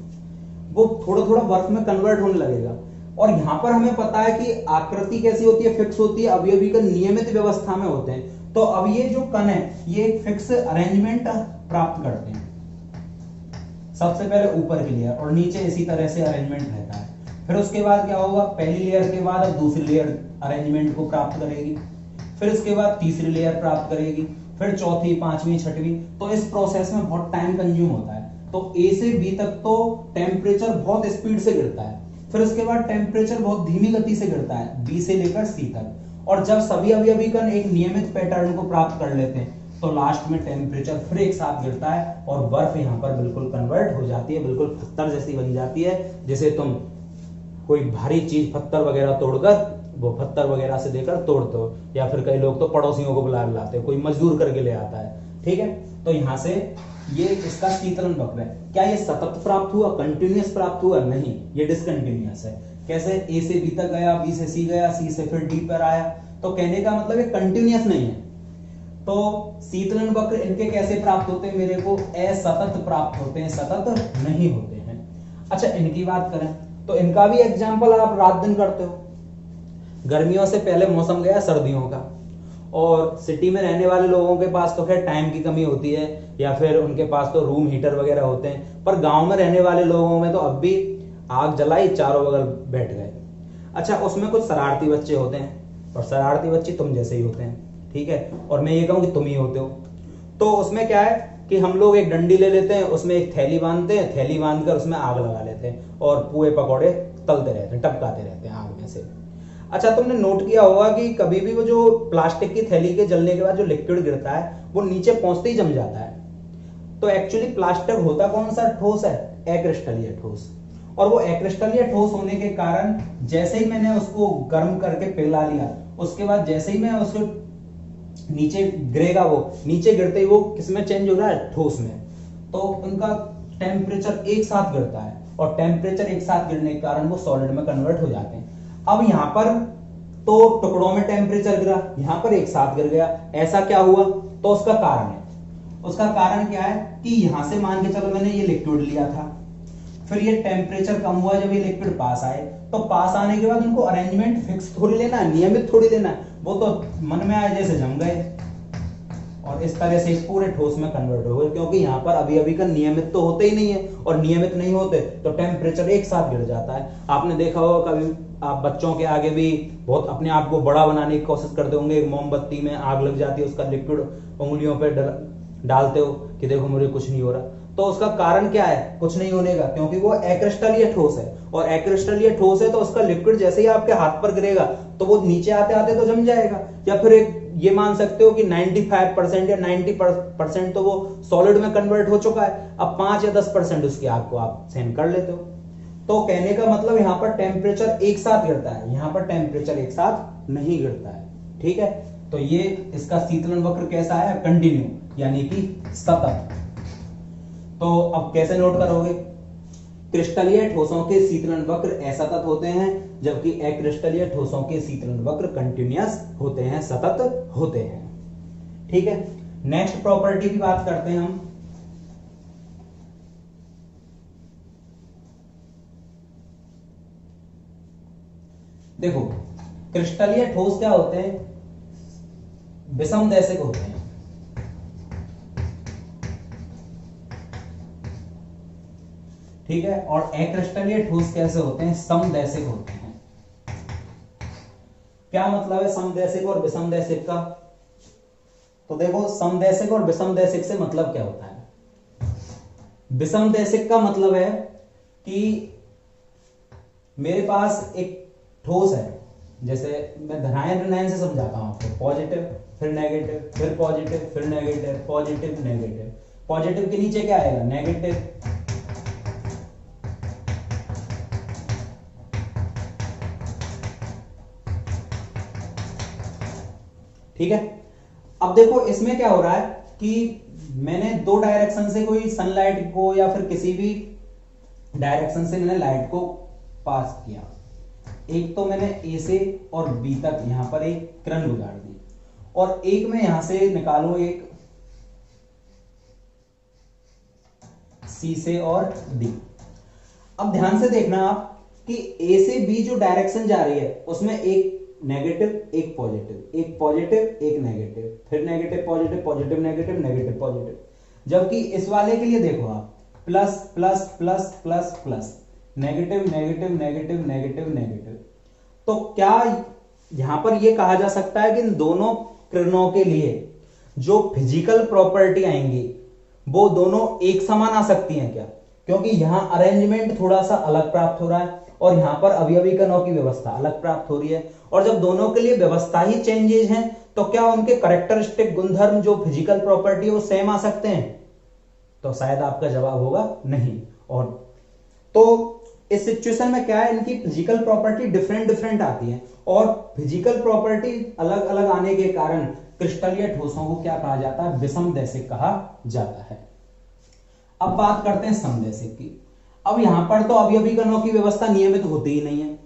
वो थोड़ा थोड़ा बर्फ में कन्वर्ट होने लगेगा। और यहां पर हमें पता है कि आकृति कैसी होती है, फिक्स होती है, अवयवी कण नियमित व्यवस्था में होते हैं। तो अब ये जो कण है ये एक फिक्स अरेंजमेंट प्राप्त करते हैं, सबसे पहले ऊपर की लेयर और नीचे इसी तरह से अरेंजमेंट रहता है। फिर उसके बाद क्या होगा, पहली लेयर के बाद अब दूसरी लेयर अरेंजमेंट को प्राप्त करेगी, फिर उसके बाद तीसरी लेयर प्राप्त करेगी, फिर चौथी, पांचवी, छठवीं। तो इस प्रोसेस में बहुत टाइम कंज्यूम होता है। तो ए से बी तक तो टेम्परेचर बहुत स्पीड से गिरता है, फिर उसके बाद टेम्परेचर बहुत धीमी गति से गिरता है बी से लेकर सी तक। और जब सभी अवयवी कण एक नियमित पैटर्न को प्राप्त कर लेते हैं तो लास्ट में टेम्परेचर फिर एक साथ गिरता है और बर्फ यहाँ पर बिल्कुल कन्वर्ट हो जाती है, बिल्कुल पत्थर जैसी बन जाती है। जैसे तुम कोई भारी चीज पत्थर वगैरह तोड़कर, वो पत्थर वगैरह से देकर तोड़ते हो, या फिर कई लोग तो पड़ोसियों को बुलाते हैं, कोई मजदूर करके ले आता है, ठीक है। तो यहां से ये इसका शीतलन वक्र है। क्या ये सतत प्राप्त हुआ, कंटिन्यूअस प्राप्त हुआ? नहीं, ये डिसकंटिन्यूअस है। कैसे, ए से बी तक गया, बी से सी गया, सी से फिर डी पर आया, तो कहने का मतलब ये कंटिन्यूअस नहीं है। तो शीतलन वक्र इनके कैसे प्राप्त होते हैं, मेरे को असतत प्राप्त होते हैं, सतत नहीं होते हैं। अच्छा, इनकी बात करें तो इनका भी एग्जाम्पल आप रात दिन करते हो। गर्मियों से पहले मौसम गया सर्दियों का, और सिटी में रहने वाले लोगों के पास तो खैर टाइम की कमी होती है, या फिर उनके पास तो रूम हीटर वगैरह होते हैं, पर गांव में रहने वाले लोगों में तो अब भी आग जलाई, चारों बगल बैठ गए। अच्छा, उसमें कुछ शरारती बच्चे होते हैं, और शरारती बच्चे तुम जैसे ही होते हैं, ठीक है, और मैं ये कहूं कि तुम ही होते हो। तो उसमें क्या है कि हम लोग एक डंडी ले लेते हैं, उसमें एक थैली बांधते हैं, थैली बांधकर उसमें आग लगा लेते हैं और पुए पकौड़े तलते रहते हैं, टपकाते रहते हैं आग में से। अच्छा, तुमने नोट किया होगा कि कभी भी वो जो प्लास्टिक की थैली के जलने के बाद जो लिक्विड गिरता है वो नीचे पहुंचते ही जम जाता है। तो एक्चुअली प्लास्टिक होता कौन सा ठोस है, अक्रिस्टलीय ठोस। और वो अक्रिस्टलीय ठोस होने के कारण जैसे ही मैंने उसको गर्म करके पिघला लिया, उसके बाद जैसे ही मैं उसको नीचे गिरेगा, वो नीचे गिरते ही वो किसमें चेंज हो रहा है, ठोस में। तो उनका टेम्परेचर एक साथ गिरता है, और टेम्परेचर एक साथ गिरने के कारण वो सॉलिड में कन्वर्ट हो जाते हैं। अब यहां पर तो टुकड़ों में टेम्परेचर गिरा, यहां पर एक साथ गिर गया, ऐसा क्या हुआ? तो उसका कारण है, उसका कारण क्या है कि यहां से मान के चलो मैंने ये लिक्विड लिया था, फिर ये टेम्परेचर कम हुआ, जब ये लिक्विड पास आए, तो पास आने के बाद उनको अरेंजमेंट फिक्स थोड़ी लेना है, नियमित थोड़ी लेना है, वो तो मन में आए जैसे जम गए, और इस तरह से पूरे ठोस में कन्वर्ट हो गए। क्योंकि यहाँ पर अभी का नियमित तो होते ही नहीं है, और नियमित नहीं होते तो टेम्परेचर एक साथ गिर जाता है। आपने देखा होगा कभी आप बच्चों के आगे भी बहुत अपने आप को बड़ा बनाने की कोशिश करते होंगे, एक मोमबत्ती में आग लग जाती है, उसका लिक्विड उंगलियों पे डालते हो कि देखो मुझे कुछ नहीं हो रहा। तो उसका कारण क्या है, कुछ नहीं होने का, क्योंकि वो अक्रिस्टलीय ठोस है, और अक्रिस्टलीय ठोस है तो उसका लिक्विड जैसे ही आपके हाथ पर गिरेगा तो वो नीचे आते आते तो जम जाएगा। या फिर एक ये मान सकते हो कि 95% या 90% तो वो सॉलिड में कन्वर्ट हो चुका है, अब 5 या 10% उसकी आग को आप सहन कर लेते हो। तो कहने का मतलब यहां पर टेम्परेचर एक साथ गिरता है, यहां पर टेम्परेचर एक साथ नहीं गिरता है। ठीक है, तो ये इसका शीतलन वक्र कैसा है, कंटिन्यू यानी कि सतत। तो अब कैसे नोट करोगे, क्रिस्टलीय ठोसों के शीतलन वक्र असतत होते हैं, जबकि अक्रिस्टलीय ठोसों के शीतलन वक्र कंटिन्यूअस होते हैं, सतत होते हैं। ठीक है, नेक्स्ट प्रॉपर्टी की बात करते हैं हम। देखो क्रिस्टलीय ठोस क्या होते हैं, विषमदैशिक होते हैं। ठीक है, और अक्रिस्टलीय ठोस कैसे होते हैं, समदैशिक होते हैं। क्या मतलब है समदैशिक और विषमदैशिक का, तो देखो समदैशिक और विषमदैशिक से मतलब क्या होता है। विषमदैशिक का मतलब है कि मेरे पास एक ठोस है, जैसे मैं धनायन ऋणायन से समझाता हूं आपको, पॉजिटिव फिर नेगेटिव फिर पॉजिटिव फिर नेगेटिव, पॉजिटिव नेगेटिव, पॉजिटिव के नीचे क्या आएगा, नेगेटिव। ठीक है, अब देखो इसमें क्या हो रहा है कि मैंने दो डायरेक्शन से कोई सनलाइट को या फिर किसी भी डायरेक्शन से मैंने लाइट को पास किया। एक तो मैंने ए से और बी तक यहां पर एक किरण गुजार दी, और एक में यहां से निकालू एक सी से और डी। अब ध्यान से देखना आप कि ए से बी जो डायरेक्शन जा रही है उसमें एक नेगेटिव एक पॉजिटिव, एक पॉजिटिव एक नेगेटिव, फिर negative positive positive negative negative positive. जबकि इस वाले के लिए देखो आप plus plus plus plus plus, negative negative negative negative negative. तो क्या यहां पर यह कहा जा सकता है कि इन दोनों किरणों के लिए जो फिजिकल प्रॉपर्टी आएंगी वो दोनों एक समान आ सकती हैं क्या, क्योंकि यहां अरेंजमेंट थोड़ा सा अलग प्राप्त हो रहा है और यहां पर अवयवी कणों की व्यवस्था अलग प्राप्त हो रही है, और जब दोनों के लिए व्यवस्था ही चेंजेज हैं तो क्या उनके कैरेक्टरिस्टिक गुणधर्म जो फिजिकल प्रॉपर्टी है वो सेम आ सकते हैं, तो शायद आपका जवाब होगा नहीं। और तो इस सिचुएशन में क्या है, इनकी फिजिकल प्रॉपर्टी डिफरेंट डिफरेंट आती है, और फिजिकल प्रॉपर्टी अलग अलग आने के कारण क्रिस्टलीय ठोसों को क्या कहा जाता है, विषमदैशिक कहा जाता है। अब बात करते हैं समदैशिक की। अब यहां पर तो अवयवी कणों की व्यवस्था नियमित होती ही नहीं है,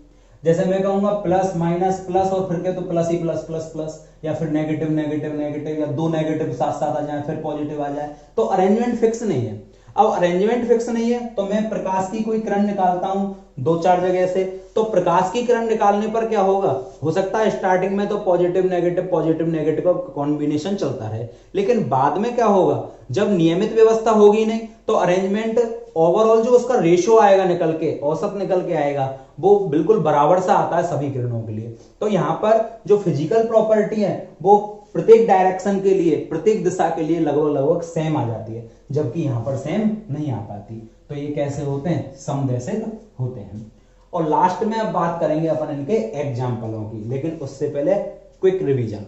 जैसे मैं कहूंगा प्लस माइनस प्लस और फिर के तो प्लस ही प्लस प्लस प्लस, या फिर नेगेटिव नेगेटिव नेगेटिव, या दो नेगेटिव साथ साथ आ जाए फिर पॉजिटिव आ जाए, तो अरेंजमेंट फिक्स नहीं है। अब अरेंजमेंट फिक्स नहीं है तो मैं प्रकाश की कोई किरण निकालता हूं दो चार जगह से, तो प्रकाश की किरण निकालने पर क्या होगा, हो सकता है स्टार्टिंग में तो पॉजिटिव नेगेटिव का कॉम्बिनेशन चलता रहे, लेकिन बाद में क्या होगा, जब नियमित व्यवस्था होगी नहीं तो अरेंजमेंट ओवरऑल जो उसका रेशियो आएगा निकल के, औसत निकल के आएगा, वो बिल्कुल बराबर सा आता है सभी किरणों के लिए। तो यहां पर जो फिजिकल प्रॉपर्टी है वो प्रत्येक डायरेक्शन के लिए, प्रत्येक दिशा के लिए लगभग लगभग सेम आ जाती है, जबकि यहां पर सेम नहीं आ पाती। तो ये कैसे होते हैं, समदैशिक होते हैं। और लास्ट में अब बात करेंगे अपन इनके एग्जाम्पलों की, लेकिन उससे पहले क्विक रिवीजन,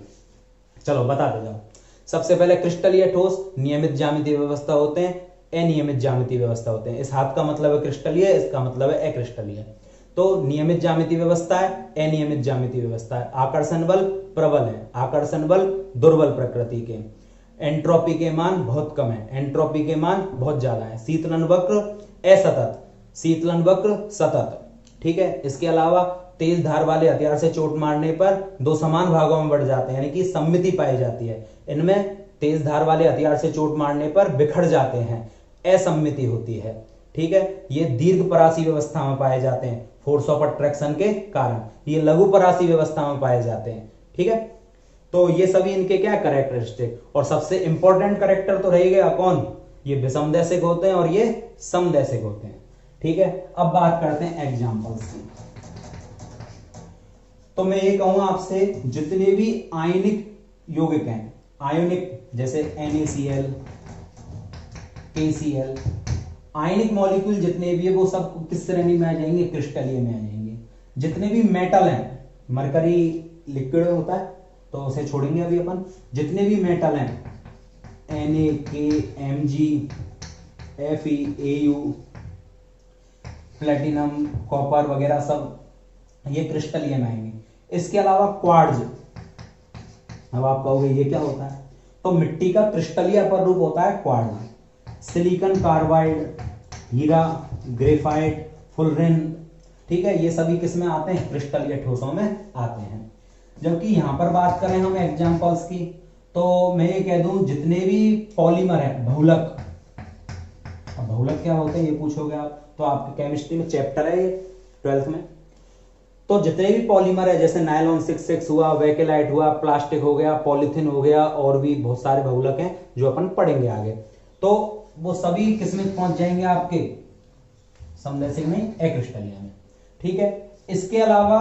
चलो बताते जाओ। सबसे पहले क्रिस्टलीय ठोस नियमित ज्यामितीय व्यवस्था होते हैं, अनियमित ज्यामितीय व्यवस्था होते हैं। इस हाथ का मतलब है क्रिस्टलीय, इसका मतलब है अक्रिस्टलीय। तो नियमित ज्यामितीय व्यवस्था है, अनियमित ज्यामितीय व्यवस्था है। आकर्षण बल प्रबल है, आकर्षण बल दुर्बल प्रकृति के। एंट्रोपी के मान बहुत कम है, एंट्रोपी के मान बहुत ज्यादा है। शीतलन वक्र असतत, शीतलन वक्र सतत। ठीक है, इसके अलावा तेज धार वाले हथियार से चोट मारने पर दो समान भागों में बढ़ जाते हैं, यानी कि सममिति पाई जाती है। इनमें तेज धार वाले हथियार से चोट मारने पर बिखर जाते हैं, असम्मिति होती है। ठीक है, ये दीर्घ परासी व्यवस्था में पाए जाते हैं फोर्स ऑफ अट्रैक्शन के कारण, ये लघु परासी व्यवस्था में पाए जाते हैं। ठीक है, तो ये सभी इनके क्या कैरेक्टरिस्टिक, और सबसे इंपॉर्टेंट कैरेक्टर तो रह गया कौन, ये विषमदैशिक होते हैं और ये समदैशिक होते हैं। ठीक है, अब बात करते हैं एग्जांपल्स की। तो मैं ये कहूंगा आपसे, जितने भी आयनिक यौगिक हैं, आयोनिक जैसे NaCl, KCl, आयनिक मॉलिक्यूल जितने भी है वो सब किस श्रेणी में आ जाएंगे, क्रिस्टलीय में आ जाएंगे। जितने भी मेटल हैं मरकरी लिक्विड में होता है तो उसे छोड़ेंगे अभी अपन। जितने भी मेटल हैं Na, K, Mg, Fe, Au, platinum, copper वगैरह सब ये क्रिस्टलीय में आएंगे। इसके अलावा क्वार्ट्ज, अब आप कहोगे ये क्या होता है, तो मिट्टी का क्रिस्टलीय अपर रूप होता है क्वार्ट्ज। सिलिकॉन कार्बाइड, हीरा, ग्रेफाइट, फुलरिन, ठीक है, ये सभी किस में आते हैं, क्रिस्टलीय ठोसों में आते हैं। जबकि यहां पर बात करें हम एग्जांपल्स की, तो मैं ये कह दूं जितने भी पॉलीमर है, बहुलक, अब बहुलक क्या होते हैं ये पूछोगे आप, तो आपके केमिस्ट्री में चैप्टर है ये 12th में। तो जितने भी पॉलीमर है जैसे नायलॉन 6,6 हुआ, वेकेलाइट हुआ, प्लास्टिक हो गया, पॉलीथिन हो गया, और भी बहुत सारे बहुलक हैं जो अपन पढ़ेंगे आगे, तो वो सभी किसमें पहुंच जाएंगे आपके समदैशिक में, अक्रिस्टलीय में, ठीक है। इसके अलावा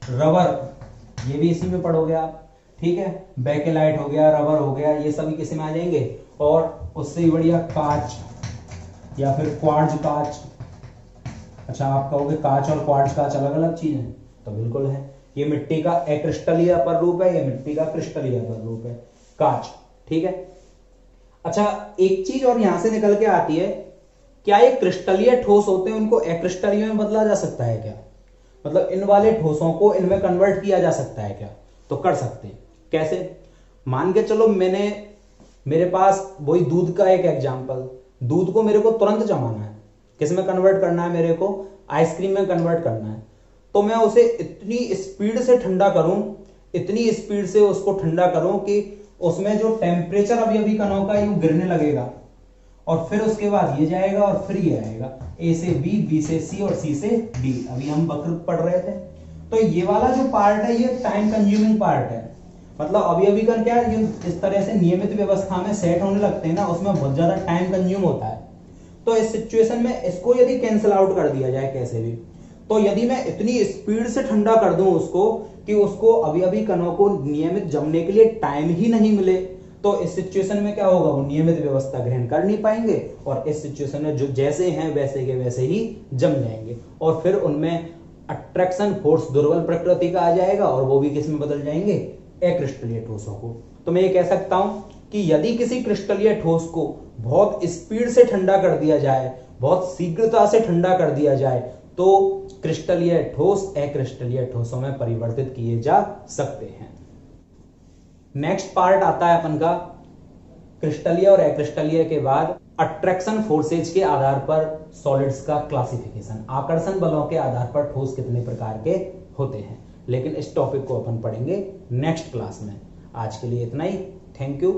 रबर, ये भी इसी में पढ़ोगे आप, ठीक है, बेकेलाइट हो गया, रबर हो गया, ये सभी किस में आ जाएंगे। और उससे भी बढ़िया कांच या फिर क्वार्ट्ज कांच। अच्छा, आप कहोगे कांच और क्वार्ट्ज कांच अलग अलग चीज है, तो बिल्कुल है। ये मिट्टी का अक्रिस्टलीय अपर रूप है, ये मिट्टी का क्रिस्टलीय अपर रूप है कांच, ठीक है। अच्छा, एक चीज और यहां से निकल के आती है, क्या ये क्रिस्टलीय ठोस होते हैं उनको अक्रिस्टलीय में बदला जा सकता है क्या, मतलब इन वाले ठोसों को इनमें कन्वर्ट किया जा सकता है क्या, तो कर सकते हैं। कैसे, मान के चलो मेरे पास वही दूध का एक एग्जांपल, दूध को मेरे को तुरंत जमाना है, किस में कन्वर्ट करना है, मेरे को आइसक्रीम में कन्वर्ट करना है, तो मैं उसे इतनी स्पीड से ठंडा करूं, इतनी स्पीड से उसको ठंडा करूं कि उसमें जो टेम्परेचर अभी अभी कणों का यूं गिरने लगेगा, और फिर उसके बाद ये जाएगा और फिर ये आएगा, ए से बी, बी से सी और सी से डी। अभी हम वक्र पढ़ रहे थे, तो ये वाला जो पार्ट है ये टाइम कंज्यूमिंग पार्ट है, मतलब अभी अभी का क्या ये इस तरह से नियमित व्यवस्था में सेट होने लगते हैं ना, उसमें बहुत ज्यादा टाइम कंज्यूम होता है। तो इस सिचुएशन में इसको यदि कैंसिल आउट कर दिया जाए कैसे भी, तो यदि मैं इतनी स्पीड से ठंडा कर दूं उसको कि उसको अभी अभी कणों को नियमित जमने के लिए टाइम ही नहीं मिले, तो इस सिचुएशन में क्या होगा, वो नियमित व्यवस्था ग्रहण कर नहीं पाएंगे, और इस सिचुएशन में जो जैसे हैं वैसे के वैसे ही जम जाएंगे, और फिर उनमें अट्रैक्शन फोर्स दुर्बल प्रकृति का आ जाएगा, और वो भी किस में बदल जाएंगे, अक्रिस्टलीय ठोसों को। तो मैं ये कह सकता हूं कि यदि किसी क्रिस्टलीय ठोस को बहुत स्पीड से ठंडा कर दिया जाए, बहुत शीघ्रता से ठंडा कर दिया जाए, तो क्रिस्टलीय ठोस अक्रिस्टलीय ठोसों में परिवर्तित किए जा सकते हैं। नेक्स्ट पार्ट आता है अपन का क्रिस्टलीय और अक्रिस्टलीय के बाद अट्रैक्शन फोर्सेज के आधार पर सॉलिड्स का क्लासिफिकेशन, आकर्षण बलों के आधार पर ठोस कितने प्रकार के होते हैं, लेकिन इस टॉपिक को अपन पढ़ेंगे नेक्स्ट क्लास में। आज के लिए इतना ही, थैंक यू।